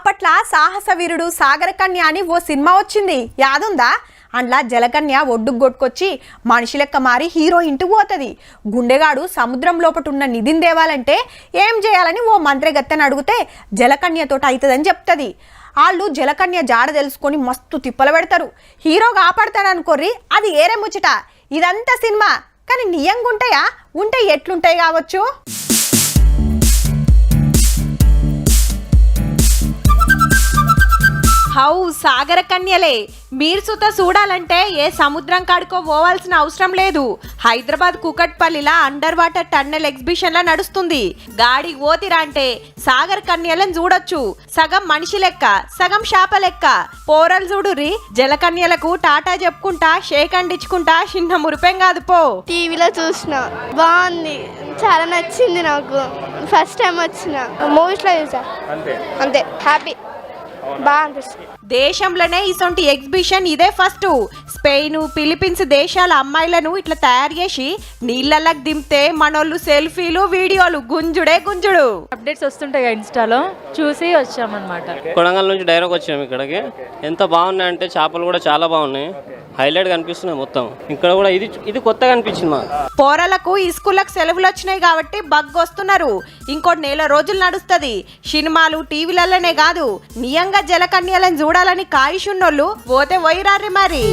అప్పట్లా సాహస వీరుడు సాగర కన్య అని ఓ సినిమా వచ్చింది, యాదుందా? అందులో జలకన్య ఒడ్డుకు కొట్టుకొచ్చి మనిషి లెక్క మారి హీరో ఇంటికి పోతుంది. గుండెగాడు సముద్రం లోపట ఉన్న నిధిని దేవాలంటే ఏం చేయాలని ఓ మంత్రిగత్తెని అడిగితే జలకన్యతోటి అవుతుందని చెప్తుంది. వాళ్ళు జలకన్య జాడ తెలుసుకొని మస్తు తిప్పలు పెడతారు. హీరో కాపాడతాడు అనుకోర్రి, అది ఏరే ముచ్చట. ఇదంతా సినిమా, కానీ నియంగా ఉంటాయా? ఉంటే ఎట్లుంటాయి కావచ్చు. హౌ సాగర కన్యలే మీరు సుత చూడాలంటే ఏ సముద్రం కాడుకో పోవాల్సిన అవసరం లేదు. హైదరాబాద్ కుకట్పల్లిలా అండర్ వాటర్ టన్నెల్ ఎగ్జిబిషన్లా నడుస్తుంది. గాడికి పోతిరా అంటే సాగర కన్యలను చూడొచ్చు. సగం మనిషి లెక్క, సగం శాప లెక్క. పోరలు చూడురి, జలకన్యలకు టాటా చెప్పుకుంటా షేక్ అండ్ ఇచ్చుకుంటా చిన్న మురిపేం కాదు పో. టీవీలో చూసిన, బాగుంది, చాలా నచ్చింది నాకు. ఫస్ట్ టైం వచ్చిన, మూవీస్లో చూసా, అంతే. హ్యాపీ, బాగా అనిపిస్తుంది. దేశంలోనే ఇసొంటి ఎగ్జిబిషన్ ఇదే ఫస్ట్. స్పెయిన్, ఫిలిపీన్స్ దేశాల అమ్మాయిలను ఇట్లా తయారు చేసి నీళ్ళకి దింపితే మనోళ్ళు సెల్ఫీలు, వీడియోలు గుంజుడే గుంజుడు. అప్డేట్స్ వస్తుంటాయి ఇన్స్టాలో, చూసి వచ్చామన్నమాట. కొడంగల్ నుంచి డైరెక్ట్ వచ్చాము ఇక్కడికి. ఎంత బాగున్నాయి అంటే చేపలు కూడా చాలా బాగున్నాయి, హైలైట్ కనిపిస్తున్నాయి మొత్తం. ఇక్కడ కూడా ఇది కొత్తగా అనిపించింది మాకు. పోరలకు ఈ స్కూళ్ళకు సెలవులు వచ్చినాయి కాబట్టి బగ్ వస్తున్నారు. ఇంకో నెల రోజులు నడుస్తుంది. సినిమాలు టీవీలలోనే కాదు, నియంగా జలకన్యలను చూడాలని కాయిషున్నోళ్ళు పోతే పోయిరారి మరి.